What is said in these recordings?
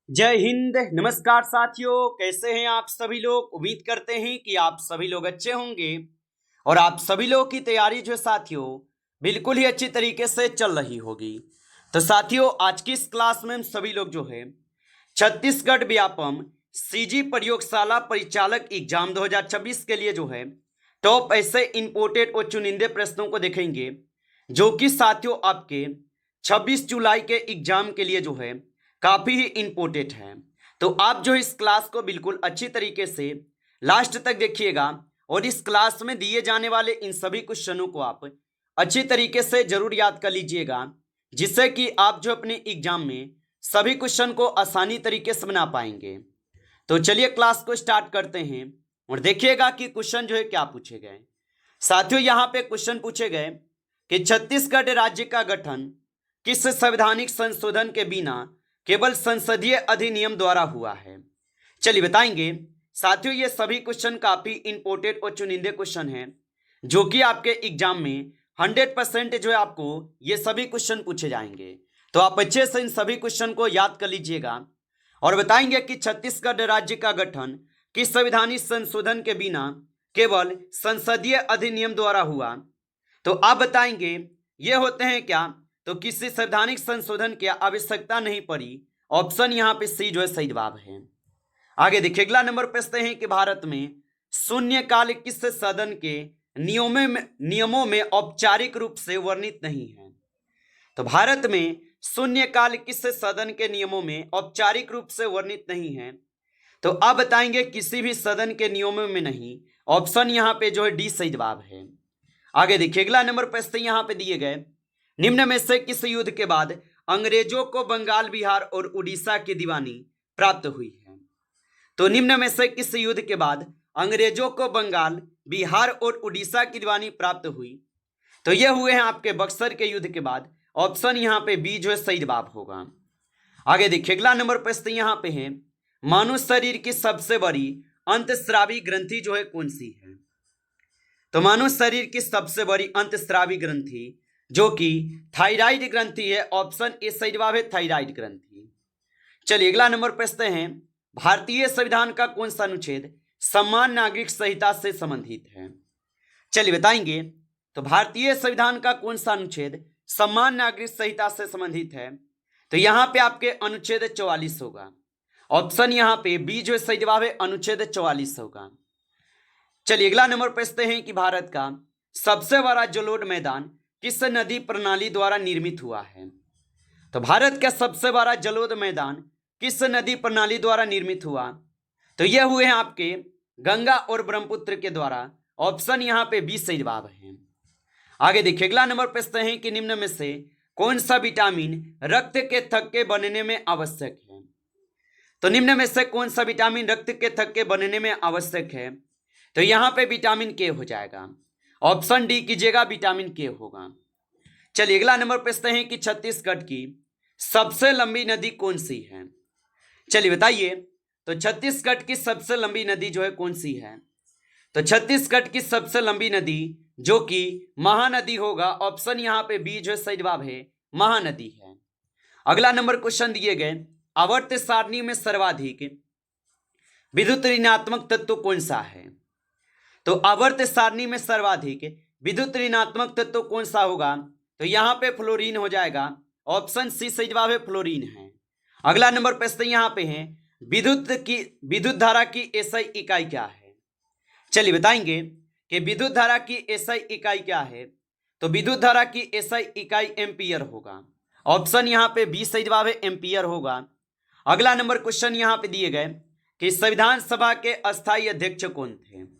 जय हिंद। नमस्कार साथियों, कैसे हैं आप सभी लोग। उम्मीद करते हैं कि आप सभी लोग अच्छे होंगे और आप सभी लोग की तैयारी जो है साथियों बिल्कुल ही अच्छी तरीके से चल रही होगी। तो साथियों, आज की इस क्लास में हम सभी लोग जो है छत्तीसगढ़ व्यापम सीजी प्रयोगशाला परिचालक एग्जाम 2026 के लिए जो है टॉप ऐसे इंपोर्टेड और चुनिंदे प्रश्नों को देखेंगे, जो कि साथियों आपके 26 जुलाई के एग्जाम के लिए जो है काफ़ी ही इम्पोर्टेंट है। तो आप जो इस क्लास को बिल्कुल अच्छी तरीके से लास्ट तक देखिएगा और इस क्लास में दिए जाने वाले इन सभी क्वेश्चनों को आप अच्छी तरीके से जरूर याद कर लीजिएगा, जिससे कि आप जो अपने एग्जाम में सभी क्वेश्चन को आसानी तरीके से बना पाएंगे। तो चलिए क्लास को स्टार्ट करते हैं और देखिएगा कि क्वेश्चन जो है क्या पूछे गए। साथियों, यहाँ पे क्वेश्चन पूछे गए कि छत्तीसगढ़ राज्य का गठन किस संवैधानिक संशोधन के बिना केवल संसदीय अधिनियम द्वारा हुआ है। चलिए बताएंगे साथियों, ये सभी क्वेश्चन काफी इंपोर्टेंट और चुनिंदे क्वेश्चन हैं, जो कि आपके एग्जाम में 100% जो है आपको ये सभी क्वेश्चन पूछे जाएंगे। तो आप अच्छे से इन सभी क्वेश्चन को याद कर लीजिएगा और बताएंगे कि छत्तीसगढ़ राज्य का गठन किस संवैधानिक संशोधन के बिना केवल संसदीय अधिनियम द्वारा हुआ। तो आप बताएंगे ये होते हैं क्या, तो किसी संवैधानिक संशोधन की आवश्यकता नहीं पड़ी। ऑप्शन यहाँ पे सी जो है सही जवाब है। आगे देखिए, अगला नंबर पूछते हैं कि भारत में शून्यकाल किस सदन के नियमों में औपचारिक रूप से वर्णित नहीं है। तो भारत में शून्यकाल किस सदन के नियमों में औपचारिक रूप से वर्णित नहीं है। तो आप बताएंगे किसी भी सदन के नियमों में नहीं। ऑप्शन यहाँ पे जो है डी सही जवाब है। आगे देखिए, अगला नंबर पूछते हैं यहाँ पे दिए गए निम्न में से किस युद्ध के बाद अंग्रेजों को बंगाल, बिहार और उड़ीसा की दीवानी प्राप्त हुई है। तो निम्न में से किस युद्ध के बाद अंग्रेजों को बंगाल, बिहार और उड़ीसा की दीवानी प्राप्त हुई। तो ये हुए हैं आपके बक्सर के युद्ध के बाद। ऑप्शन यहाँ पे बी जो है सही जवाब होगा। आगे देखिए, अगला नंबर प्रश्न यहाँ पे है मानव शरीर की सबसे बड़ी अंतस्रावी ग्रंथि जो है कौन सी है। तो मानव शरीर की सबसे बड़ी अंतस्रावी ग्रंथि जो कि थायराइड ग्रंथि है। ऑप्शन ए सही जवाब है, थायराइड ग्रंथि। चलिए अगला नंबर पूछते हैं भारतीय संविधान का कौन सा अनुच्छेद समान नागरिक संहिता से संबंधित है। चलिए बताएंगे, तो भारतीय संविधान का कौन सा अनुच्छेद समान नागरिक संहिता से संबंधित है। तो यहाँ पे आपके अनुच्छेद 44 होगा। ऑप्शन यहाँ पे बी जो सही जवाब है, अनुच्छेद 44 होगा। चलिए अगला नंबर पूछते हैं कि भारत का सबसे बड़ा जलोढ़ मैदान किस नदी प्रणाली द्वारा निर्मित हुआ है। तो भारत का सबसे बड़ा जलोढ़ मैदान किस नदी प्रणाली द्वारा निर्मित हुआ। तो यह हुए हैं आपके गंगा और ब्रह्मपुत्र के द्वारा। ऑप्शन यहाँ पे बी सही जवाब है। आगे देखिए, अगला नंबर पूछते हैं कि निम्न में से कौन सा विटामिन रक्त के थक्के बनने में आवश्यक है। तो निम्न में से कौन सा विटामिन रक्त के थक्के बनने में आवश्यक है। तो यहाँ पे विटामिन के हो जाएगा। ऑप्शन डी कीजिएगा, विटामिन के होगा। चलिए अगला नंबर पूछते हैं कि छत्तीसगढ़ की सबसे लंबी नदी कौन सी है। चलिए बताइए, तो छत्तीसगढ़ की सबसे लंबी नदी जो है कौन सी है। तो छत्तीसगढ़ की सबसे लंबी नदी जो कि महानदी होगा। ऑप्शन यहाँ पे बी जो है सही जवाब है, महानदी है। अगला नंबर क्वेश्चन दिए गए आवर्त सारणी में सर्वाधिक विद्युत ऋणात्मक तत्व कौन सा है। तो आवर्त सारणी में सर्वाधिक विद्युत ऋणात्मक तत्व कौन सा होगा। तो यहाँ पे फ्लोरीन हो जाएगा। ऑप्शन सी सही जवाब है, फ्लोरीन है। अगला नंबर प्रश्न यहाँ पे है विद्युत धारा की एसआई इकाई क्या है। चलिए बताएंगे कि विद्युत धारा की एसआई इकाई क्या है। तो विद्युत धारा की एसआई इकाई एम्पियर होगा। ऑप्शन यहाँ पे बी सही जवाब है, एम्पियर होगा। अगला नंबर क्वेश्चन यहाँ पे दिए गए कि संविधान सभा के अस्थायी अध्यक्ष कौन थे।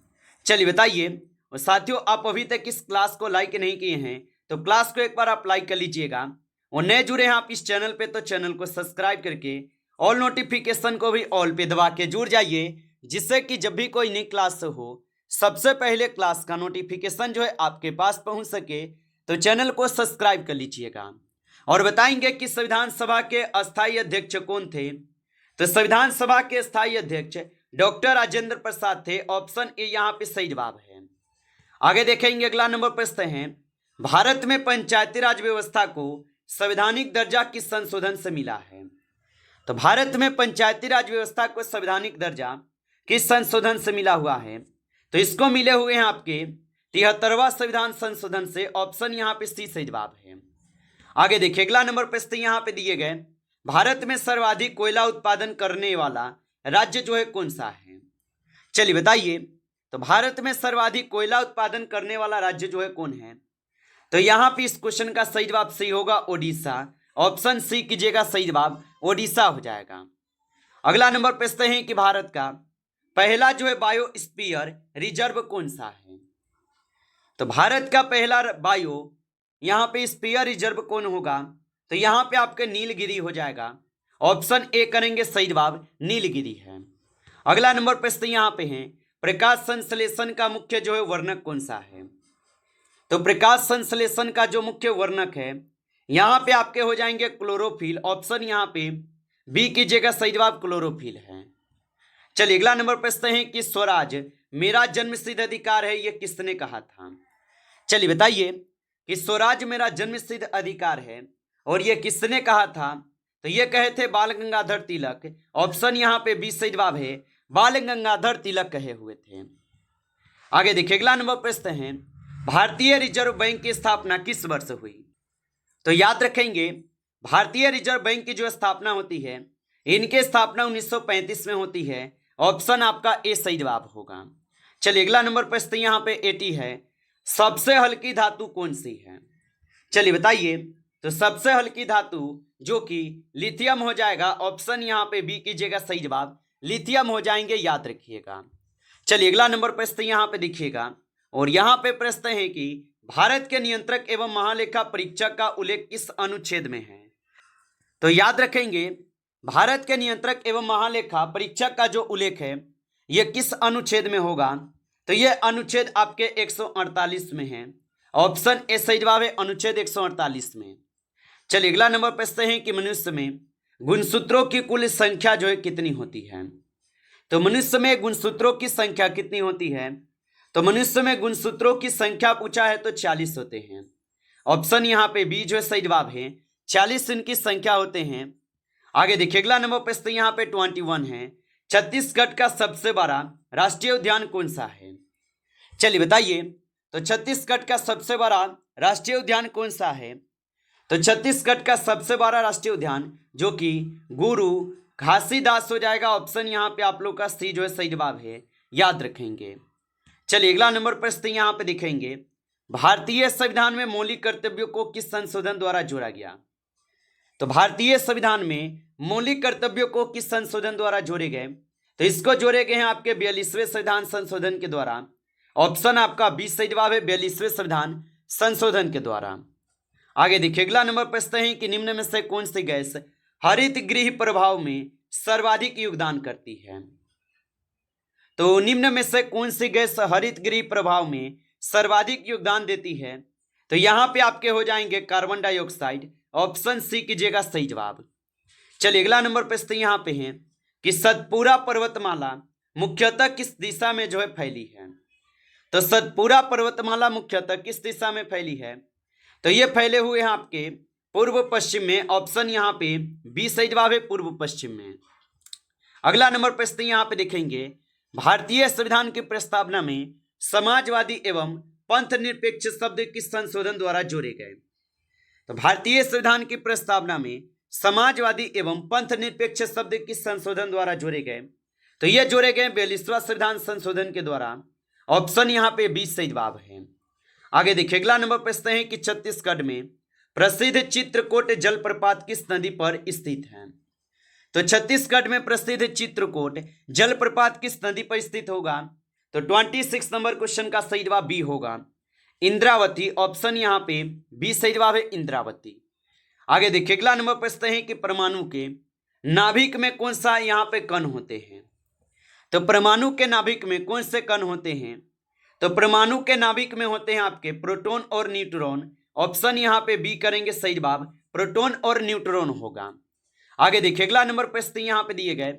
चलिए बताइए, और साथियों आप अभी तक इस क्लास को लाइक नहीं किए हैं तो क्लास को एक बार आप लाइक कर लीजिएगा, और नए जुड़े हैं आप इस चैनल पे तो चैनल को सब्सक्राइब करके ऑल नोटिफिकेशन को भी ऑल पे दबा के जुड़ जाइए, जिससे कि जब भी कोई नई क्लास हो सबसे पहले क्लास का नोटिफिकेशन जो है आपके पास पहुंच सके। तो चैनल को सब्सक्राइब कर लीजिएगा। और बताएंगे कि संविधान सभा के अस्थायी अध्यक्ष कौन थे। तो संविधान सभा के स्थायी अध्यक्ष डॉक्टर राजेंद्र प्रसाद थे। ऑप्शन ए यहाँ पे सही जवाब है। आगे देखेंगे, अगला नंबर प्रश्न है भारत में पंचायती राज व्यवस्था को संवैधानिक दर्जा किस संशोधन से मिला है। तो भारत में पंचायती राज व्यवस्था को संवैधानिक दर्जा किस संशोधन से मिला हुआ है? तो इसको मिले हुए हैं आपके 73वां संविधान संशोधन से। ऑप्शन यहाँ पे सी सही जवाब है। आगे देखिए अगला नंबर प्रश्न यहाँ पे दिए गए, भारत में सर्वाधिक कोयला उत्पादन करने वाला राज्य जो है कौन सा है? चलिए बताइए। तो भारत में सर्वाधिक कोयला उत्पादन करने वाला राज्य जो है कौन है? तो यहाँ पे इस क्वेश्चन का सही जवाब सही होगा ओडिशा। ऑप्शन सी कीजिएगा, सही जवाब ओडिशा हो जाएगा। अगला नंबर प्रश्न है कि भारत का पहला जो है बायोस्फीयर रिजर्व कौन सा है? तो भारत का पहला बायो यहाँ पे स्फीयर रिजर्व कौन होगा? तो यहाँ पे आपके नीलगिरी हो जाएगा। ऑप्शन ए करेंगे, सही जवाब नीलगिरी है। अगला नंबर प्रश्न यहाँ पे है, प्रकाश संश्लेषण का मुख्य जो है वर्णक कौन सा है? तो प्रकाश संश्लेषण का जो मुख्य वर्णक है यहाँ पे आपके हो जाएंगे क्लोरोफिल। ऑप्शन यहाँ पे बी कीजिएगा, सही जवाब क्लोरोफिल है। चलिए अगला नंबर प्रश्न है कि स्वराज मेरा जन्मसिद्ध अधिकार है, ये किसने कहा था? चलिए बताइए कि स्वराज मेरा जन्मसिद्ध अधिकार है और ये किसने कहा था? तो ये कहे थे बाल गंगाधर तिलक। ऑप्शन यहाँ पे बी सही जवाब है, बाल गंगाधर तिलक कहे हुए थे। आगे देखिए अगला नंबर प्रश्न है, भारतीय रिजर्व बैंक की स्थापना किस वर्ष हुई? तो याद रखेंगे भारतीय रिजर्व बैंक की जो स्थापना होती है इनकी स्थापना 1935 में होती है। ऑप्शन आपका ए सही जवाब होगा। चलिए अगला नंबर प्रश्न यहाँ पे 80 है, सबसे हल्की धातु कौन सी है? चलिए बताइए। तो सबसे हल्की धातु जो कि लिथियम हो जाएगा। ऑप्शन यहाँ पे बी कीजिएगा, सही जवाब लिथियम हो जाएंगे, याद रखिएगा। चलिए अगला नंबर प्रश्न यहाँ पे देखिएगा और यहाँ पे प्रश्न है कि भारत के नियंत्रक एवं महालेखा परीक्षक का उल्लेख किस अनुच्छेद में है? तो याद रखेंगे भारत के नियंत्रक एवं महालेखा परीक्षक का जो उल्लेख है यह किस अनुच्छेद में होगा? तो यह अनुच्छेद आपके 148 में है। ऑप्शन ए सही जवाब है, अनुच्छेद 148 में। चलिए अगला नंबर प्रश्न है कि मनुष्य में गुणसूत्रों की कुल संख्या जो है कितनी होती है? तो मनुष्य में गुणसूत्रों की संख्या कितनी होती है? तो मनुष्य में गुणसूत्रों की संख्या पूछा है तो 40 होते हैं। ऑप्शन यहाँ पे बी जो है सही जवाब है, 40 इनकी संख्या होते हैं। आगे देखिए अगला नंबर प्रश्न यहाँ पे 21 है, छत्तीसगढ़ का सबसे बड़ा राष्ट्रीय उद्यान कौन सा है? चलिए बताइए। तो छत्तीसगढ़ का सबसे बड़ा राष्ट्रीय उद्यान कौन सा है? तो छत्तीसगढ़ का सबसे बड़ा राष्ट्रीय उद्यान जो कि गुरु घासीदास हो जाएगा। ऑप्शन यहाँ पे आप लोग का सी जो है सही जवाब है, याद रखेंगे। चलिए अगला नंबर प्रश्न यहाँ पे दिखेंगे, भारतीय संविधान में मौलिक कर्तव्यों को किस संशोधन द्वारा जोड़ा गया? तो भारतीय संविधान में मौलिक कर्तव्यों को किस संशोधन द्वारा जोड़े गए? तो इसको जोड़े गए हैं आपके 42वें संविधान संशोधन के द्वारा। ऑप्शन आपका बी सही जवाब है, 42वें संविधान संशोधन के द्वारा। आगे देखिए अगला नंबर प्रश्न है कि निम्न में से कौन सी गैस हरित गृह प्रभाव में सर्वाधिक योगदान करती है? तो निम्न में से कौन सी गैस हरित गृह प्रभाव में सर्वाधिक योगदान देती है? तो यहाँ पे आपके हो जाएंगे कार्बन डाइऑक्साइड। ऑप्शन सी कीजिएगा, सही जवाब। चलिए अगला नंबर प्रश्न यहाँ पे है कि सतपुरा पर्वतमाला मुख्यतः किस दिशा में जो है फैली है? तो सतपुरा पर्वतमाला मुख्यतः किस दिशा में फैली है? तो ये फैले हुए हैं आपके पूर्व पश्चिम में। ऑप्शन यहाँ पे बी सही जवाब है, पूर्व पश्चिम में। अगला नंबर प्रश्न यहाँ पे देखेंगे, भारतीय संविधान की प्रस्तावना में समाजवादी एवं पंथ निरपेक्ष शब्द किस संशोधन द्वारा जोड़े गए? तो भारतीय संविधान की प्रस्तावना में समाजवादी एवं पंथ निरपेक्ष शब्द किस संशोधन द्वारा जोड़े गए? तो ये जोड़े गए 42वां संविधान संशोधन के द्वारा। ऑप्शन यहाँ पे बी सही जवाब है। आगे देखिए अगला नंबर प्रश्न है कि छत्तीसगढ़ में प्रसिद्ध चित्रकूट जलप्रपात किस नदी पर स्थित है? तो छत्तीसगढ़ में प्रसिद्ध चित्रकूट जलप्रपात किस नदी पर स्थित होगा? तो 26 नंबर क्वेश्चन का सही जवाब बी होगा, इंद्रावती। ऑप्शन यहाँ पे बी सही जवाब है, इंद्रावती। आगे देखिए अगला नंबर प्रश्न है कि परमाणु के नाभिक में कौन सा यहाँ पे कण होते हैं? तो परमाणु के नाभिक में कौन से कण होते हैं? तो परमाणु के नाभिक में होते हैं आपके प्रोटॉन और न्यूट्रॉन। ऑप्शन यहाँ पे बी करेंगे, सही जवाब प्रोटॉन और न्यूट्रॉन होगा। आगे देखिए अगला नंबर प्रश्न यहाँ पे दिए गए,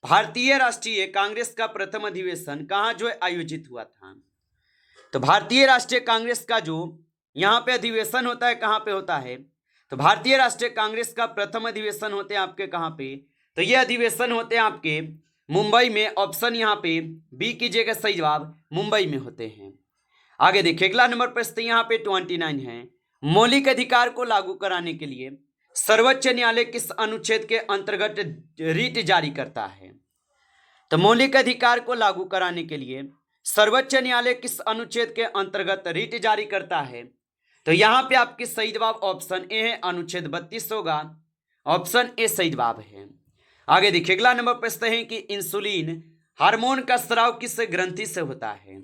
भारतीय राष्ट्रीय कांग्रेस का प्रथम अधिवेशन कहाँ जो है आयोजित हुआ था? तो भारतीय राष्ट्रीय कांग्रेस का जो यहाँ पे अधिवेशन होता है कहाँ पे होता है? तो भारतीय राष्ट्रीय कांग्रेस का प्रथम अधिवेशन होते हैं आपके कहाँ पे? तो ये अधिवेशन होते हैं आपके मुंबई में। ऑप्शन यहाँ पे बी कीजिएगा सही जवाब, मुंबई में होते हैं। आगे देखिए अगला नंबर प्रश्न यहाँ पे 29 है। मौलिक अधिकार को लागू कराने के लिए सर्वोच्च न्यायालय किस अनुच्छेद के अंतर्गत रीट जारी करता है? तो मौलिक अधिकार को लागू कराने के लिए सर्वोच्च न्यायालय किस अनुच्छेद के अंतर्गत रीट जारी करता है? तो यहां पे आपकी सही जवाब ऑप्शन ए है, अनुच्छेद 32 होगा। ऑप्शन ए सही जवाब है। आगे देखिए अगला नंबर प्रश्न है कि इंसुलिन हार्मोन का स्राव किस ग्रंथि से होता है?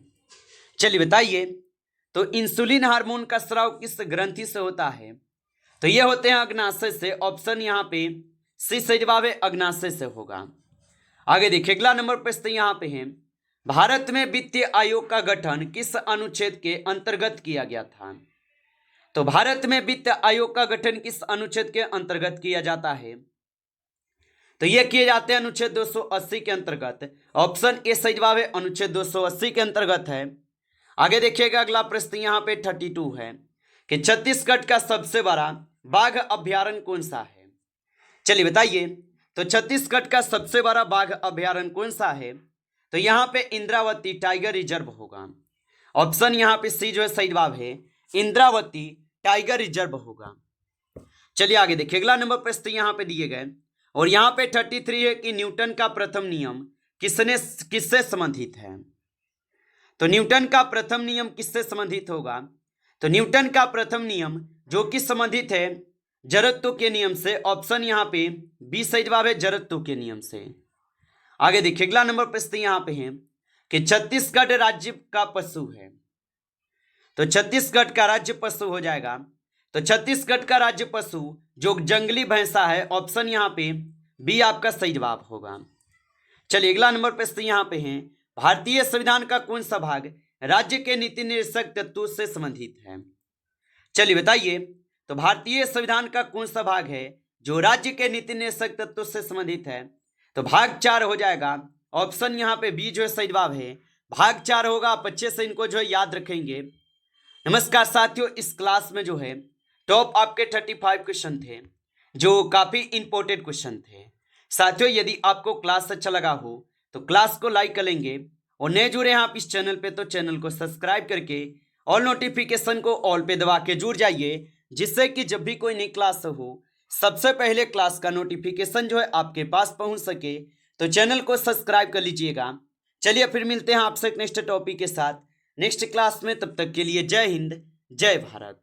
चलिए बताइए, तो इंसुलिन हार्मोन का स्राव किस ग्रंथि से होता है? तो ये होते हैं अग्नाशय से। ऑप्शन यहाँ पे सी सही जवाब है, अग्नाशय से होगा। आगे देखिए अगला नंबर प्रश्न यहाँ पे है, भारत में वित्तीय आयोग का गठन किस अनुच्छेद के अंतर्गत किया गया था? तो भारत में वित्त आयोग का गठन किस अनुच्छेद के अंतर्गत किया जाता है? तो ये किए जाते हैं अनुच्छेद 280 के अंतर्गत। ऑप्शन ए सही जवाब है, अनुच्छेद 280 के अंतर्गत है। आगे देखिएगा अगला प्रश्न यहाँ पे 32 है कि छत्तीसगढ़ का सबसे बड़ा बाघ अभ्यारण्य कौन सा है? चलिए बताइए, तो छत्तीसगढ़ का सबसे बड़ा बाघ अभ्यारण्य कौन सा है? तो यहाँ पे इंद्रावती टाइगर रिजर्व होगा। ऑप्शन यहाँ पे सी जो है सही जवाब है, इंद्रावती टाइगर रिजर्व होगा। चलिए आगे देखिए अगला नंबर प्रश्न यहाँ पे दिए गए और यहाँ पे 33 है कि न्यूटन का प्रथम नियम किससे संबंधित है? तो न्यूटन का प्रथम नियम किससे संबंधित होगा? तो न्यूटन का प्रथम नियम जो कि संबंधित है जड़त्व के नियम से। ऑप्शन यहाँ पे बी सही जवाब है, जड़त्व के नियम से। आगे देखिए अगला नंबर प्रश्न यहाँ पे है कि छत्तीसगढ़ राज्य का पशु है। तो छत्तीसगढ़ का राज्य पशु हो जाएगा, तो छत्तीसगढ़ का राज्य पशु जो जंगली भैंसा है। ऑप्शन यहाँ पे बी आपका सही जवाब होगा। चलिए अगला नंबर प्रश्न यहाँ पे है, भारतीय संविधान का कौन सा भाग राज्य के नीति निर्देशक तत्वों से संबंधित है? चलिए बताइए, तो भारतीय संविधान का कौन सा भाग है जो राज्य के नीति निर्देशक तत्वों से संबंधित है? तो भाग 4 हो जाएगा। ऑप्शन यहाँ पे बी जो है सही जवाब है, भाग 4 होगा। आप अच्छे से इनको जो है याद रखेंगे। नमस्कार साथियों, इस क्लास में जो है टॉप आपके 35 क्वेश्चन थे जो काफी इंपॉर्टेंट क्वेश्चन थे। साथियों यदि आपको क्लास अच्छा लगा हो तो क्लास को लाइक कर लेंगे और नए जुड़े हैं आप इस चैनल पे तो चैनल को सब्सक्राइब करके ऑल नोटिफिकेशन को ऑल पे दबा के जुड़ जाइए, जिससे कि जब भी कोई नई क्लास हो सबसे पहले क्लास का नोटिफिकेशन जो है आपके पास पहुंच सके। तो चैनल को सब्सक्राइब कर लीजिएगा। चलिए फिर मिलते हैं आपसे नेक्स्ट टॉपिक के साथ नेक्स्ट क्लास में। तब तक के लिए जय हिंद, जय भारत।